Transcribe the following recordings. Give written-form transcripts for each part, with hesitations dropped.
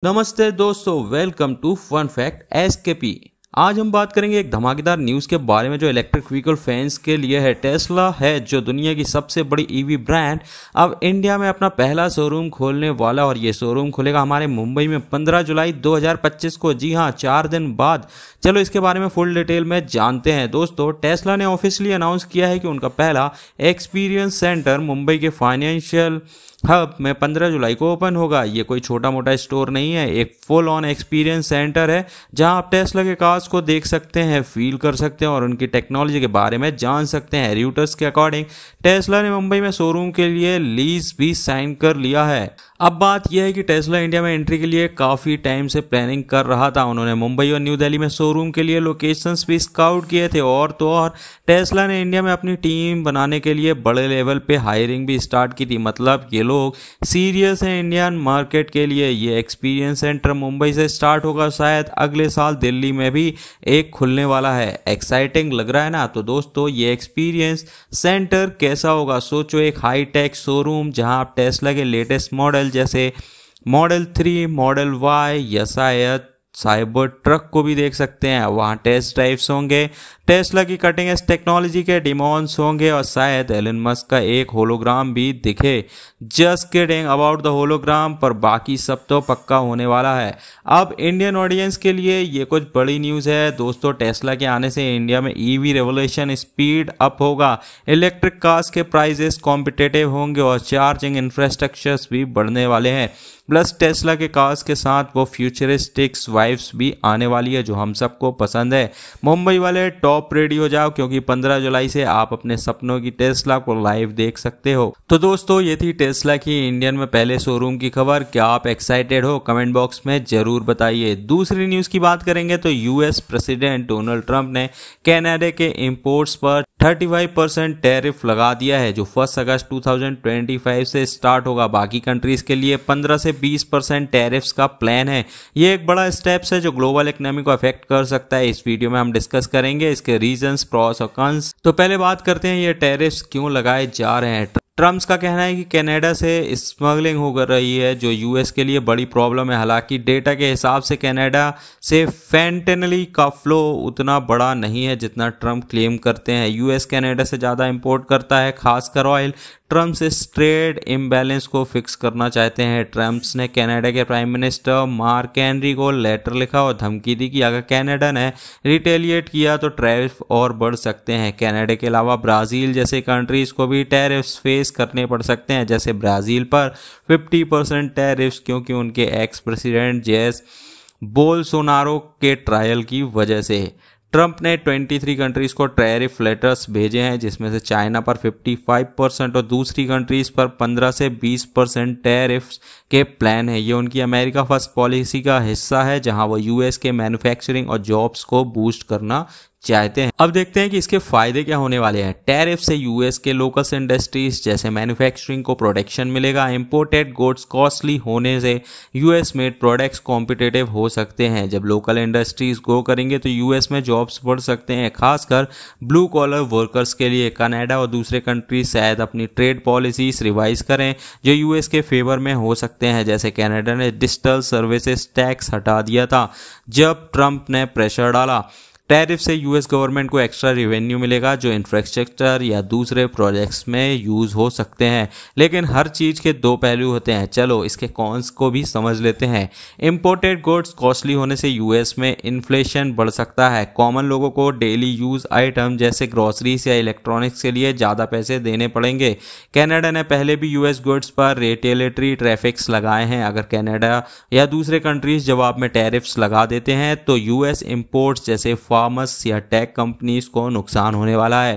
नमस्ते दोस्तों, welcome to fun fact SKP. आज हम बात करेंगे एक धमाकेदार न्यूज़ के बारे में जो इलेक्ट्रिक व्हीकल फैंस के लिए है। टेस्ला है जो दुनिया की सबसे बड़ी ईवी ब्रांड अब इंडिया में अपना पहला शोरूम खोलने वाला, और ये शोरूम खुलेगा हमारे मुंबई में 15 जुलाई 2025 को। जी हाँ, 4 दिन बाद। चलो इसके बारे में फुल डिटेल में जानते हैं। दोस्तों, टेस्ला ने ऑफिशियली अनाउंस किया है कि उनका पहला एक्सपीरियंस सेंटर मुंबई के फाइनेंशियल हब में 15 जुलाई को ओपन होगा। ये कोई छोटा मोटा स्टोर नहीं है, एक फुल ऑन एक्सपीरियंस सेंटर है जहां आप टेस्ला के कार्स को देख सकते हैं, फील कर सकते हैं और उनकी टेक्नोलॉजी के बारे में जान सकते हैं। रूटर्स के अकॉर्डिंग टेस्ला ने मुंबई में शोरूम के लिए लीज भी साइन कर लिया है। अब बात यह है कि टेस्ला इंडिया में एंट्री के लिए काफ़ी टाइम से प्लानिंग कर रहा था। उन्होंने मुंबई और न्यू दिल्ली में शोरूम के लिए लोकेशंस भी स्काउट किए थे, और तो और टेस्ला ने इंडिया में अपनी टीम बनाने के लिए बड़े लेवल पे हायरिंग भी स्टार्ट की थी। मतलब ये लोग सीरियस हैं इंडियन मार्केट के लिए। ये एक्सपीरियंस सेंटर मुंबई से स्टार्ट होगा, शायद अगले साल दिल्ली में भी एक खुलने वाला है। एक्साइटिंग लग रहा है ना? तो दोस्तों, ये एक्सपीरियंस सेंटर कैसा होगा? सोचो, एक हाई टेक शोरूम जहां आप टेस्ला के लेटेस्ट मॉडल जैसे मॉडल 3, मॉडल वाई या शायद साइबर ट्रक को भी देख सकते हैं। वहाँ टेस्ट ड्राइव्स होंगे, टेस्ला की कटिंग एज टेक्नोलॉजी के डिमॉन्स होंगे और शायद एलन मस्क का एक होलोग्राम भी दिखे। Just kidding about the hologram, पर बाकी सब तो पक्का होने वाला है। अब इंडियन ऑडियंस के लिए ये कुछ बड़ी न्यूज़ है दोस्तों। टेस्ला के आने से इंडिया में ईवी रेवोल्यूशन स्पीड अप होगा, इलेक्ट्रिक कार्स के प्राइसेस कॉम्पिटिटिव होंगे और चार्जिंग इंफ्रास्ट्रक्चर्स भी बढ़ने वाले हैं। प्लस टेस्ला के कार्स के साथ वो फ्यूचरिस्टिक्स वाइब्स भी आने वाली है जो हम सबको पसंद है। मुंबई वाले टॉप रेडी हो जाओ, क्योंकि 15 जुलाई से आप अपने सपनों की टेस्ला को लाइव देख सकते हो। तो दोस्तों, ये थी टेस्ला की इंडियन में पहले शोरूम की खबर। क्या आप एक्साइटेड हो? कमेंट बॉक्स में जरूर बताइए। दूसरी न्यूज़ की बात करेंगे तो यूएस प्रेसिडेंट डोनाल्ड ट्रंप ने कनाडा के इंपोर्ट्स पर 35% टैरिफ लगा दिया है, जो 1 अगस्त 2025 से स्टार्ट होगा। बाकी कंट्रीज के लिए 15 से 20% टैरिफ्स का प्लान है। ये एक बड़ा स्टेप्स है जो ग्लोबल इकोनॉमी को अफेक्ट कर सकता है। इस वीडियो में हम डिस्कस करेंगे इसके रीजंस, प्रॉस और कॉन्स। तो पहले बात करते हैं ये टैरिफ्स क्यों लगाए जा रहे हैं। ट्रम्प का कहना है कि कनाडा से स्मगलिंग हो रही है जो यूएस के लिए बड़ी प्रॉब्लम है। हालांकि डेटा के हिसाब से कनाडा से फेंटेनली का फ्लो उतना बड़ा नहीं है जितना ट्रम्प क्लेम करते हैं। यूएस कनाडा से ज़्यादा इंपोर्ट करता है, खासकर ऑयल। ट्रम्प इस ट्रेड इम्बैलेंस को फिक्स करना चाहते हैं। ट्रम्प ने कनाडा के प्राइम मिनिस्टर मार्क कैनरी को लेटर लिखा और धमकी दी कि अगर कनाडा ने रिटेलिएट किया तो टैरिफ और बढ़ सकते हैं। कनाडा के अलावा ब्राज़ील जैसे कंट्रीज को भी टैरिफ्स फेस करने पड़ सकते हैं, जैसे ब्राज़ील पर 50% टैरिफ्स, क्योंकि उनके एक्स प्रेसिडेंट जेस बोल्सोनारो के ट्रायल की वजह से। ट्रंप ने 23 कंट्रीज को टैरिफ लेटर्स भेजे हैं, जिसमें से चाइना पर 55% और दूसरी कंट्रीज पर 15 से 20% टैरिफ्स के प्लान है। ये उनकी अमेरिका फर्स्ट पॉलिसी का हिस्सा है, जहां वो यूएस के मैन्युफैक्चरिंग और जॉब्स को बूस्ट करना चाहते हैं। अब देखते हैं कि इसके फायदे क्या होने वाले हैं। टैरिफ से यूएस के लोकल इंडस्ट्रीज जैसे मैन्युफैक्चरिंग को प्रोटेक्शन मिलेगा। इंपोर्टेड गुड्स कॉस्टली होने से यूएस मेड प्रोडक्ट्स कॉम्पिटिटिव हो सकते हैं। जब लोकल इंडस्ट्रीज ग्रो करेंगे तो यूएस में जॉब्स बढ़ सकते हैं, खासकर ब्लू कॉलर वर्कर्स के लिए। कनाडा और दूसरे कंट्रीज शायद अपनी ट्रेड पॉलिसीज रिवाइज करें जो यूएस के फेवर में हो सकते हैं, जैसे कनाडा ने डिजिटल सर्विसेज टैक्स हटा दिया था जब ट्रंप ने प्रेशर डाला। टैरिफ से यूएस गवर्नमेंट को एक्स्ट्रा रेवेन्यू मिलेगा जो इंफ्रास्ट्रक्चर या दूसरे प्रोजेक्ट्स में यूज़ हो सकते हैं। लेकिन हर चीज़ के दो पहलू होते हैं। चलो इसके कॉन्स को भी समझ लेते हैं। इंपोर्टेड गुड्स कॉस्टली होने से यूएस में इन्फ्लेशन बढ़ सकता है। कॉमन लोगों को डेली यूज़ आइटम जैसे ग्रॉसरीज या इलेक्ट्रॉनिक्स के लिए ज़्यादा पैसे देने पड़ेंगे। कनाडा ने पहले भी यूएस गुड्स पर रिटेलिएटरी टैरिफ्स लगाए हैं। अगर कनाडा या दूसरे कंट्रीज जवाब में टैरिफ्स लगा देते हैं तो यूएस इंपोर्ट्स जैसे फार्मर्स या टेक कंपनीज को नुकसान होने वाला है।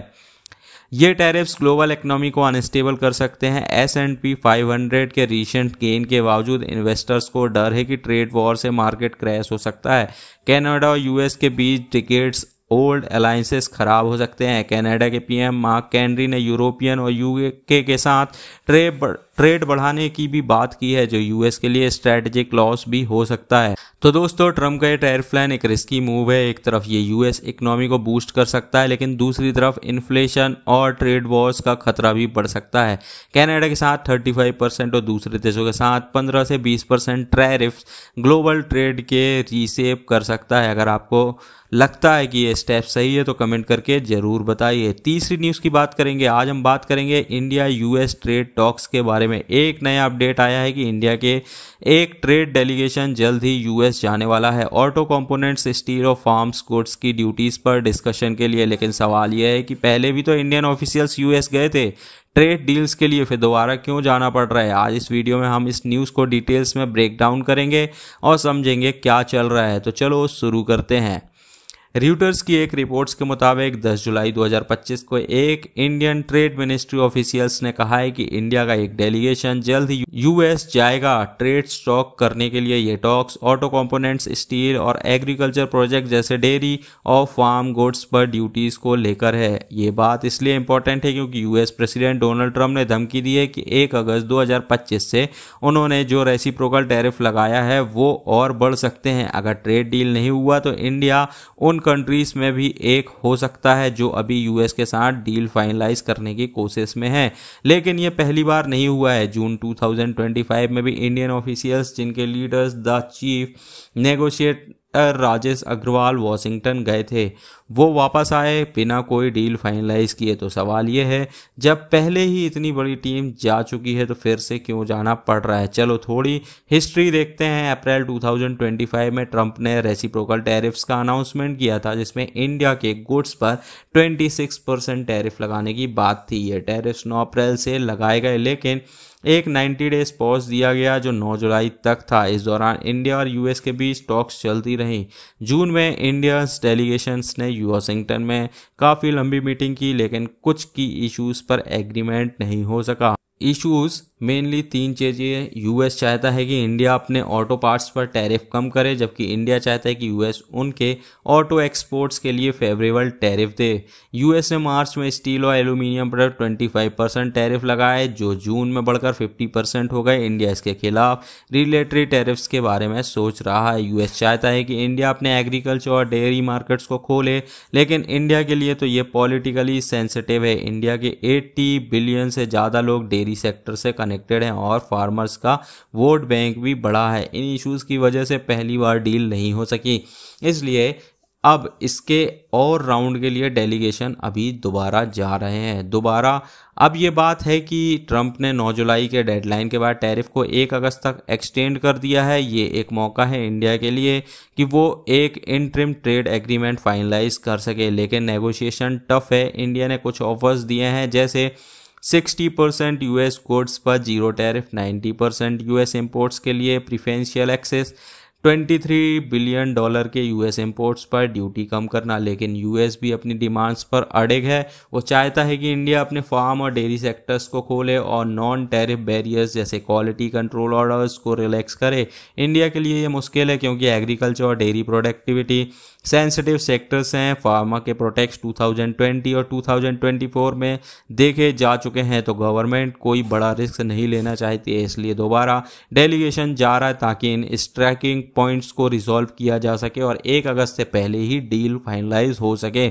ये टैरिफ्स ग्लोबल इकोनॉमी को अनस्टेबल कर सकते हैं। S&P 500 के रीसेंट गेन के बावजूद इन्वेस्टर्स को डर है कि ट्रेड वॉर से मार्केट क्रैश हो सकता है। कनाडा और यूएस के बीच डिकेड्स ओल्ड अलायंसेस खराब हो सकते हैं। कनाडा के पीएम मार्क कैनरी ने यूरोपियन और यूके के साथ ट्रेड ट्रेड बढ़ाने की भी बात की है, जो यूएस के लिए स्ट्रेटेजिक लॉस भी हो सकता है। तो दोस्तों, ट्रम्प का ये टैरिफ प्लान एक रिस्की मूव है। एक तरफ ये यूएस इकोनॉमी को बूस्ट कर सकता है, लेकिन दूसरी तरफ इन्फ्लेशन और ट्रेड वॉर्स का खतरा भी बढ़ सकता है। कनाडा के साथ 35% और दूसरे देशों के साथ 15 से 20% टैरिफ्स ग्लोबल ट्रेड के रीसेप कर सकता है। अगर आपको लगता है कि ये स्टेप सही है तो कमेंट करके जरूर बताइए। तीसरी न्यूज़ की बात करेंगे। आज हम बात करेंगे इंडिया यूएस ट्रेड टॉक्स के बारे में। एक नया अपडेट आया है कि इंडिया के एक ट्रेड डेलीगेशन जल्द ही यूएस जाने वाला है, ऑटो कंपोनेंट्स, स्टील और फार्म्स गुड्स की ड्यूटीज पर डिस्कशन के लिए। लेकिन सवाल यह है कि पहले भी तो इंडियन ऑफिशियल्स यूएस गए थे ट्रेड डील्स के लिए, फिर दोबारा क्यों जाना पड़ रहा है। आज इस वीडियो में हम इस न्यूज़ को डिटेल्स में ब्रेक डाउन करेंगे और समझेंगे क्या चल रहा है। तो चलो शुरू करते हैं। र्यूटर्स की एक रिपोर्ट्स के मुताबिक 10 जुलाई 2025 को एक इंडियन ट्रेड मिनिस्ट्री ऑफिशियल्स ने कहा है कि इंडिया का एक डेलीगेशन जल्द ही यूएस जाएगा ट्रेड स्टॉक करने के लिए। ये टॉक्स ऑटो कंपोनेंट्स, स्टील और एग्रीकल्चर प्रोजेक्ट जैसे डेयरी और फार्म गुड्स पर ड्यूटीज को लेकर है। ये बात इसलिए इंपॉर्टेंट है क्योंकि यूएस प्रेसिडेंट डोनाल्ड ट्रंप ने धमकी दी है कि 1 अगस्त 2025 से उन्होंने जो रेसिप्रोकल टैरिफ लगाया है वो और बढ़ सकते हैं। अगर ट्रेड डील नहीं हुआ तो इंडिया उन कंट्रीज में भी एक हो सकता है जो अभी यूएस के साथ डील फाइनलाइज करने की कोशिश में है। लेकिन यह पहली बार नहीं हुआ है। जून 2025 में भी इंडियन ऑफिशियल्स, जिनके leaders the chief negotiator Rajesh Agrawal Washington गए थे, वो वापस आए बिना कोई डील फाइनलाइज किए। तो सवाल ये है, जब पहले ही इतनी बड़ी टीम जा चुकी है तो फिर से क्यों जाना पड़ रहा है। चलो थोड़ी हिस्ट्री देखते हैं। अप्रैल 2025 में ट्रंप ने रेसिप्रोकल टैरिफ्स का अनाउंसमेंट किया था, जिसमें इंडिया के गुड्स पर 26% टैरिफ लगाने की बात थी। ये टैरिफ्स 9 अप्रैल से लगाए गए, लेकिन एक 90 डेज पॉज दिया गया जो 9 जुलाई तक था। इस दौरान इंडिया और यूएस के बीच टॉक्स चलती रहीं। जून में इंडियंस डेलीगेशंस ने वॉशिंगटन में काफ़ी लंबी मीटिंग की, लेकिन कुछ की इश्यूज़ पर एग्रीमेंट नहीं हो सका। इश्यूज़ मेनली 3 चीज़ें। यूएस चाहता है कि इंडिया अपने ऑटो पार्ट्स पर टैरिफ कम करे, जबकि इंडिया चाहता है कि यूएस उनके ऑटो एक्सपोर्ट्स के लिए फेवरेबल टैरिफ दे। यूएस ने मार्च में स्टील और एल्यूमिनियम पर 25% टैरिफ लगाए, जो जून में बढ़कर 50% हो गए। इंडिया इसके खिलाफ रिलेटरी टैरिफ्स के बारे में सोच रहा है। यूएस चाहता है कि इंडिया अपने एग्रीकल्चर और डेयरी मार्केट्स को खोले, लेकिन इंडिया के लिए तो ये पॉलिटिकली सेंसिटिव है। इंडिया के 80 बिलियन से ज़्यादा लोग डेयरी सेक्टर से कनेक्टेड हैं और फार्मर्स का वोट बैंक भी बढ़ा है। इन इश्यूज की वजह से पहली बार डील नहीं हो सकी, इसलिए अब इसके और राउंड के लिए डेलीगेशन अभी दोबारा जा रहे हैं। अब ये बात है कि ट्रंप ने 9 जुलाई के डेडलाइन के बाद टैरिफ को 1 अगस्त तक एक्सटेंड कर दिया है। ये एक मौका है इंडिया के लिए कि वो एक इंटरिम ट्रेड एग्रीमेंट फाइनलाइज कर सके, लेकिन नेगोशिएशन टफ है। इंडिया ने कुछ ऑफर्स दिए हैं, जैसे 60% यूएस गुड्स पर 0 टैरिफ, 90% यूएस इंपोर्ट्स के लिए प्रिफरेंशियल एक्सेस, $23 बिलियन के यूएस इंपोर्ट्स पर ड्यूटी कम करना। लेकिन यूएस भी अपनी डिमांड्स पर अड़िग है। वो चाहता है कि इंडिया अपने फार्म और डेयरी सेक्टर्स को खोले और नॉन टैरिफ बैरियर्स जैसे क्वालिटी कंट्रोल ऑर्डर्स को रिलैक्स करे। इंडिया के लिए ये मुश्किल है क्योंकि एग्रीकल्चर और डेयरी प्रोडक्टिविटी सेंसिटिव सेक्टर्स हैं। फार्मा के प्रोटेक्ट्स 2020 और 2024 में देखे जा चुके हैं, तो गवर्नमेंट कोई बड़ा रिस्क नहीं लेना चाहती है, इसलिए दोबारा डेलीगेशन जा रहा है ताकि इन स्ट्राइकिंग पॉइंट्स को रिजॉल्व किया जा सके और 1 अगस्त से पहले ही डील फाइनलाइज हो सके।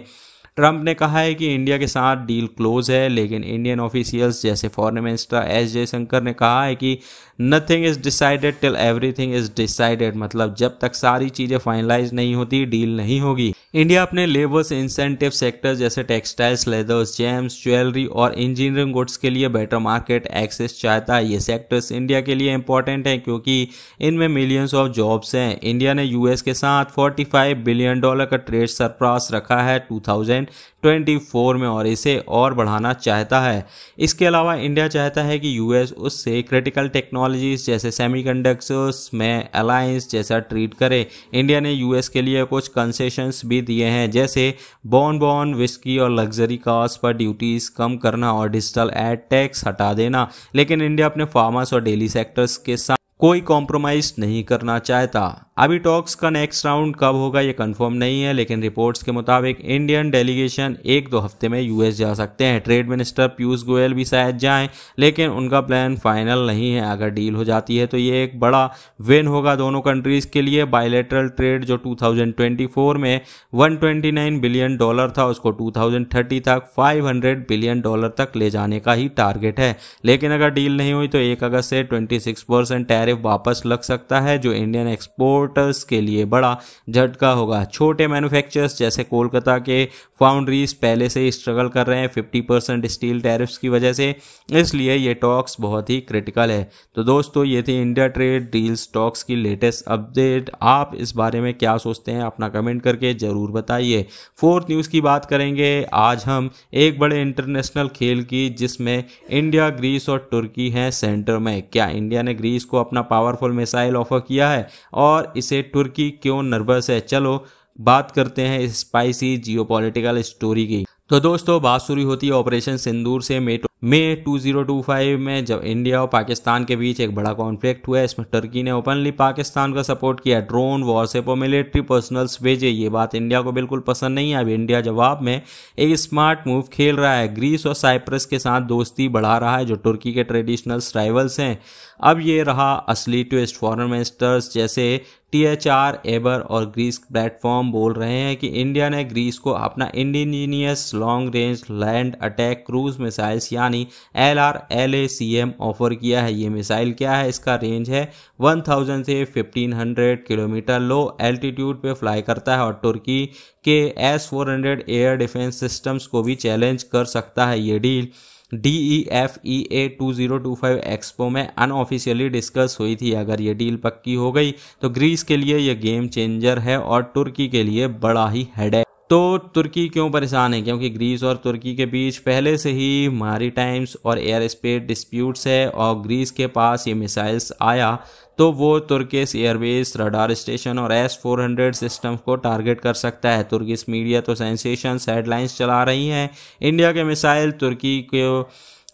ट्रंप ने कहा है कि इंडिया के साथ डील क्लोज है, लेकिन इंडियन ऑफिशियल्स जैसे फॉरेन मिनिस्टर एस जयशंकर ने कहा है कि nothing is decided till everything is decided, मतलब जब तक सारी चीज़ें फाइनलाइज नहीं होती डील नहीं होगी। इंडिया अपने लेबर्स इंसेंटिव सेक्टर्स जैसे टेक्सटाइल्स, लेदर्स, जेम्स, ज्वेलरी और इंजीनियरिंग गुड्स के लिए बेटर मार्केट एक्सेस चाहता है। ये सेक्टर्स इंडिया के लिए इंपॉर्टेंट हैं क्योंकि इनमें मिलियंस ऑफ जॉब्स हैं। इंडिया ने यूएस के साथ $45 बिलियन का ट्रेड सरप्लस रखा है 2024 में और इसे और बढ़ाना चाहता है। इसके अलावा इंडिया चाहता है कि यूएस उससे क्रिटिकल टेक्नोलॉजीज जैसे सेमीकंडक्टर्स में अलायंस जैसा ट्रीट करे। इंडिया ने यूएस के लिए कुछ कंसेशंस भी दिए हैं, जैसे बॉन विस्की और लग्जरी कार्स पर ड्यूटीज कम करना और डिजिटल एड टैक्स हटा देना। लेकिन इंडिया अपने फार्मर्स और डेयरी सेक्टर्स के साथ कोई कॉम्प्रोमाइज नहीं करना चाहता। अभी टॉक्स का नेक्स्ट राउंड कब होगा ये कंफर्म नहीं है, लेकिन रिपोर्ट्स के मुताबिक इंडियन डेलीगेशन 1-2 हफ्ते में यूएस जा सकते हैं। ट्रेड मिनिस्टर पीयूष गोयल भी शायद जाएं, लेकिन उनका प्लान फाइनल नहीं है। अगर डील हो जाती है तो ये एक बड़ा विन होगा दोनों कंट्रीज के लिए। बायलैटरल ट्रेड जो 2024 में $129 बिलियन था, उसको 2030 तक $500 बिलियन तक ले जाने का ही टारगेट है। लेकिन अगर डील नहीं हुई तो 1 अगस्त से 26% टैरिफ वापस लग सकता है, जो इंडियन एक्सपोर्टर्स के लिए बड़ा झटका होगा। छोटे मैन्युफैक्चरर्स जैसे कोलकाता के फाउंड्रीज पहले से ही स्ट्रगल कर रहे हैं 50% स्टील टैरिफ्स की वजह से, इसलिए ये टॉक्स बहुत ही क्रिटिकल है। तो दोस्तों ये थी इंडिया ट्रेड डील्स टॉक्स की लेटेस्ट अपडेट। आप इस बारे में क्या सोचते हैं अपना कमेंट करके जरूर बताइए। फोर्थ न्यूज़ की बात करेंगे आज हम एक बड़े इंटरनेशनल खेल की, जिसमें इंडिया, ग्रीस और तुर्की हैं सेंटर में। क्या इंडिया ने ग्रीस को अपना पावरफुल मिसाइल ऑफर किया है और इसे तुर्की क्यों नर्वस है? चलो बात करते हैं इस स्पाइसी जियोपॉलिटिकल स्टोरी की। तो दोस्तों बात शुरू होती है ऑपरेशन सिंदूर से। मई 2025 में जब इंडिया और पाकिस्तान के बीच एक बड़ा कॉन्फ्लिक्ट हुआ। इसमें तुर्की ने ओपनली पाकिस्तान का सपोर्ट किया, ड्रोन, वॉरशिप और मिलिट्री पर्सनल्स भेजे। ये बात इंडिया को बिल्कुल पसंद नहीं है। अब इंडिया जवाब में एक स्मार्ट मूव खेल रहा है, ग्रीस और साइप्रस के साथ दोस्ती बढ़ा रहा है, जो तुर्की के ट्रेडिशनल राइवल्स हैं। अब ये रहा असली ट्विस्ट। फॉरेन मिनिस्टर्स जैसे THR, एबर और ग्रीस प्लेटफॉर्म बोल रहे हैं कि इंडिया ने ग्रीस को अपना indigenous long range land attack cruise missiles यानी LRLACM ऑफर किया है। ये मिसाइल क्या है? इसका रेंज है 1000 से 1500 किलोमीटर, लो एल्टीट्यूड पे फ्लाई करता है और तुर्की के S-400 एयर डिफेंस सिस्टम्स को भी चैलेंज कर सकता है। ये डील DEFEA 2025 एक्सपो में अनऑफिशियली डिस्कस हुई थी। अगर ये डील पक्की हो गई तो ग्रीस के लिए ये गेम चेंजर है और तुर्की के लिए बड़ा ही हेडेक। तो तुर्की क्यों परेशान है? क्योंकि ग्रीस और तुर्की के बीच पहले से ही मैरीटाइम्स और एयर स्पेस डिस्प्यूट्स है और ग्रीस के पास ये मिसाइल्स आया तो वो तुर्किश एयरबेस, रडार स्टेशन और S-400 सिस्टम्स को टारगेट कर सकता है। तुर्किश मीडिया तो सेंसेशंस हेडलाइंस चला रही हैं, इंडिया के मिसाइल तुर्की को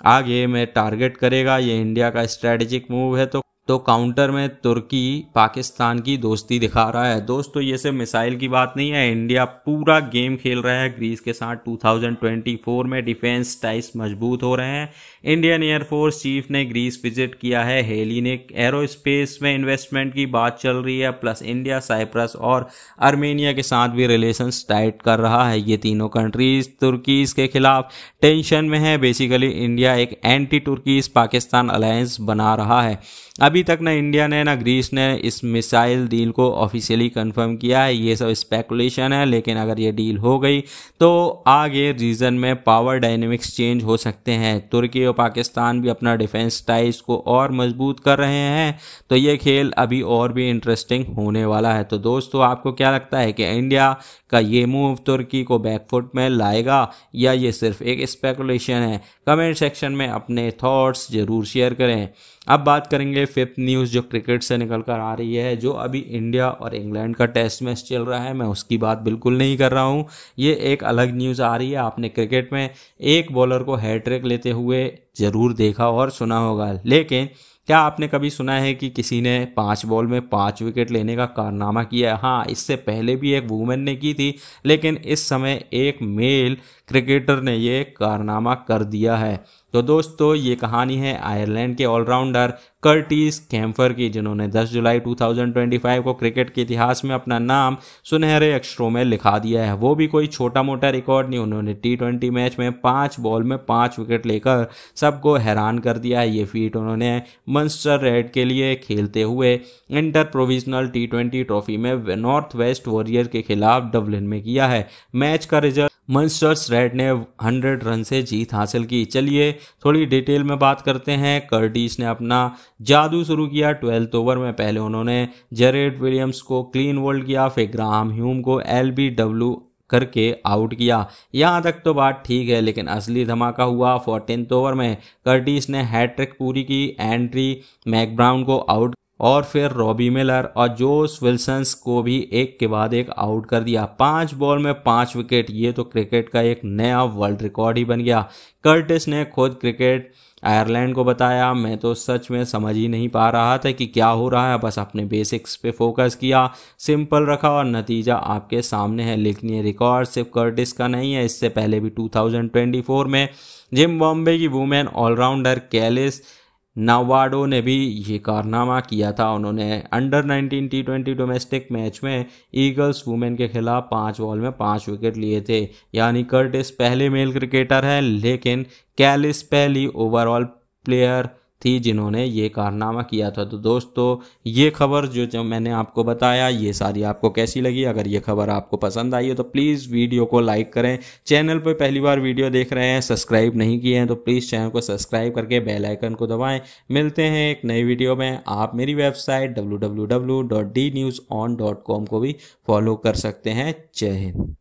आगे में टारगेट करेगा। ये इंडिया का स्ट्रेटेजिक मूव है। तो काउंटर में तुर्की पाकिस्तान की दोस्ती दिखा रहा है। दोस्तों ये सिर्फ मिसाइल की बात नहीं है, इंडिया पूरा गेम खेल रहा है ग्रीस के साथ। 2024 में डिफेंस टाइज मजबूत हो रहे हैं। इंडियन एयरफोर्स चीफ ने ग्रीस विजिट किया है, हेली ने एरोस्पेस में इन्वेस्टमेंट की बात चल रही है, प्लस इंडिया साइप्रस और आर्मेनिया के साथ भी रिलेशंस टाइट कर रहा है। ये तीनों कंट्रीज तुर्कीज के खिलाफ टेंशन में है। बेसिकली इंडिया एक एंटी तुर्कीज पाकिस्तान अलायंस बना रहा है। अभी तक ना इंडिया ने ना ग्रीस ने इस मिसाइल डील को ऑफिशियली कंफर्म किया है, ये सब स्पेकुलेशन है। लेकिन अगर ये डील हो गई तो आगे रीजन में पावर डायनेमिक्स चेंज हो सकते हैं। तुर्की और पाकिस्तान भी अपना डिफेंस टाइज को और मजबूत कर रहे हैं, तो ये खेल अभी और भी इंटरेस्टिंग होने वाला है। तो दोस्तों आपको क्या लगता है कि इंडिया का ये मूव तुर्की को बैकफुट में लाएगा या ये सिर्फ एक स्पेकुलेशन है? कमेंट सेक्शन में अपने थॉट्स जरूर शेयर करें। अब बात करेंगे फिफ्थ न्यूज़ जो क्रिकेट से निकल कर आ रही है। जो अभी इंडिया और इंग्लैंड का टेस्ट मैच चल रहा है, मैं उसकी बात बिल्कुल नहीं कर रहा हूँ। ये एक अलग न्यूज़ आ रही है। आपने क्रिकेट में एक बॉलर को हैट्रिक लेते हुए ज़रूर देखा और सुना होगा, लेकिन क्या आपने कभी सुना है कि किसी ने 5 बॉल में 5 विकेट लेने का कारनामा किया है? हाँ, इससे पहले भी एक वुमेन ने की थी, लेकिन इस समय एक मेल क्रिकेटर ने ये कारनामा कर दिया है। तो दोस्तों ये कहानी है आयरलैंड के ऑलराउंडर कर्टिस कैम्फर की, जिन्होंने 10 जुलाई 2025 को क्रिकेट के इतिहास में अपना नाम सुनहरे अक्षरों में लिखा दिया है। वो भी कोई छोटा मोटा रिकॉर्ड नहीं, उन्होंने T20 मैच में 5 बॉल में 5 विकेट लेकर सबको हैरान कर दिया है। ये फीट उन्होंने मंस्टर रेड के लिए खेलते हुए इंटर प्रोविजनल T20 ट्रॉफी में नॉर्थ वेस्ट वॉरियर के खिलाफ डबलिन में किया है। मैच का रिजल्ट मंस्टर्स रेड ने 100 रन से जीत हासिल की। चलिए थोड़ी डिटेल में बात करते हैं। कर्टिस ने अपना जादू शुरू किया 12th ओवर में। पहले उन्होंने जेरेड विलियम्स को क्लीन बोल्ड किया, फिर ग्राहम ह्यूम को LBW करके आउट किया। यहाँ तक तो बात ठीक है, लेकिन असली धमाका हुआ 14th ओवर में। कर्टिस ने हैट्रिक पूरी की, एंड्री मैकब्राउन को आउट और फिर रॉबी मिलर और जोस विल्सन्स को भी एक के बाद एक आउट कर दिया। 5 बॉल में 5 विकेट, ये तो क्रिकेट का एक नया वर्ल्ड रिकॉर्ड ही बन गया। कर्टिस ने खुद क्रिकेट आयरलैंड को बताया, मैं तो सच में समझ ही नहीं पा रहा था कि क्या हो रहा है, बस अपने बेसिक्स पे फोकस किया, सिंपल रखा और नतीजा आपके सामने है। लेकिन ये रिकॉर्ड सिर्फ कर्टिस का नहीं है, इससे पहले भी 2024 में जिम्बाब्वे की वुमेन ऑलराउंडर कैलिस नावाडो ने भी ये कारनामा किया था। उन्होंने अंडर 19 T20 डोमेस्टिक मैच में ईगल्स वुमेन के खिलाफ 5 बॉल में 5 विकेट लिए थे। यानी कर्टिस पहले मेल क्रिकेटर हैं, लेकिन कैलिस पहली ओवरऑल प्लेयर थी जिन्होंने ये कारनामा किया था। तो दोस्तों, ये खबर जो मैंने आपको बताया, ये सारी आपको कैसी लगी? अगर ये खबर आपको पसंद आई है तो प्लीज़ वीडियो को लाइक करें। चैनल पर पहली बार वीडियो देख रहे हैं, सब्सक्राइब नहीं किए हैं तो प्लीज़ चैनल को सब्सक्राइब करके बेल आइकन को दबाएं। मिलते हैं एक नई वीडियो में। आप मेरी वेबसाइट www.dnewson.com को भी फॉलो कर सकते हैं। जय हिंद।